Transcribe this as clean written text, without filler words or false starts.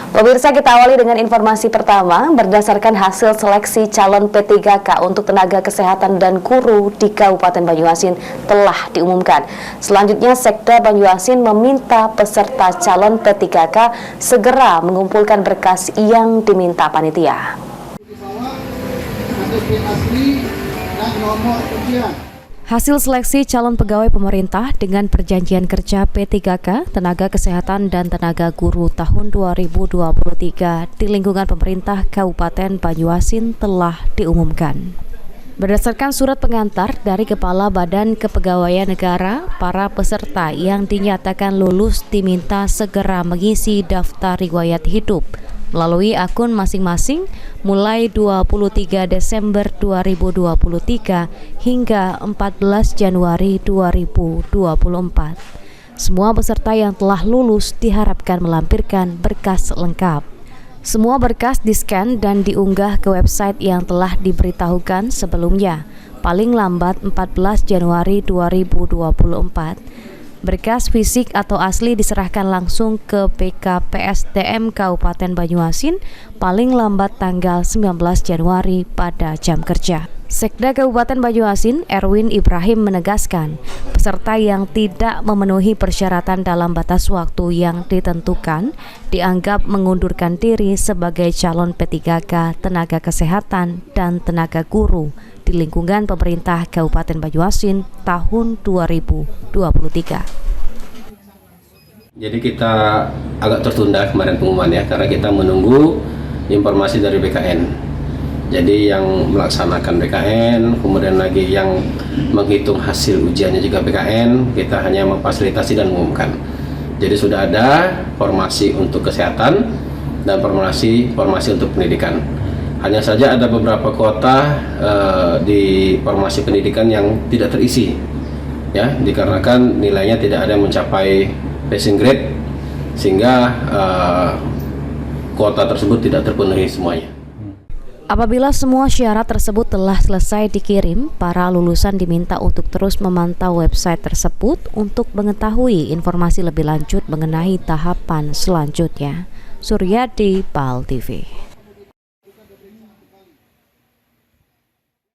Pemirsa, kita awali dengan informasi pertama. Berdasarkan hasil seleksi calon P3K untuk tenaga kesehatan dan guru di Kabupaten Banyuasin telah diumumkan. Selanjutnya, Sekda Banyuasin meminta peserta calon P3K segera mengumpulkan berkas yang diminta panitia. Hasil seleksi calon pegawai pemerintah dengan perjanjian kerja P3K, tenaga kesehatan dan tenaga guru tahun 2023 di lingkungan pemerintah Kabupaten Banyuasin telah diumumkan. Berdasarkan surat pengantar dari Kepala Badan Kepegawaian Negara, para peserta yang dinyatakan lulus diminta segera mengisi daftar riwayat hidup melalui akun masing-masing mulai 23 Desember 2023 hingga 14 Januari 2024. Semua peserta yang telah lulus diharapkan melampirkan berkas lengkap. Semua berkas di-scan dan diunggah ke website yang telah diberitahukan sebelumnya, paling lambat 14 Januari 2024. Berkas fisik atau asli diserahkan langsung ke PKPSDM Kabupaten Banyuasin paling lambat tanggal 19 Januari pada jam kerja. Sekda Kabupaten Banyuasin, Erwin Ibrahim menegaskan, peserta yang tidak memenuhi persyaratan dalam batas waktu yang ditentukan dianggap mengundurkan diri sebagai calon P3K tenaga kesehatan dan tenaga guru di lingkungan pemerintah Kabupaten Banyuasin tahun 2023. Jadi kita agak tertunda kemarin pengumuman ya, karena kita menunggu informasi dari BKN. Jadi yang melaksanakan BKN, kemudian lagi yang menghitung hasil ujiannya juga BKN, kita hanya memfasilitasi dan mengumumkan. Jadi sudah ada formasi untuk kesehatan dan formasi untuk pendidikan. Hanya saja ada beberapa kota di formasi pendidikan yang tidak terisi, ya, dikarenakan nilainya tidak ada yang mencapai passing grade, sehingga kota tersebut tidak terpenuhi semuanya. Apabila semua syarat tersebut telah selesai dikirim, para lulusan diminta untuk terus memantau website tersebut untuk mengetahui informasi lebih lanjut mengenai tahapan selanjutnya. Suryadi, PAL TV.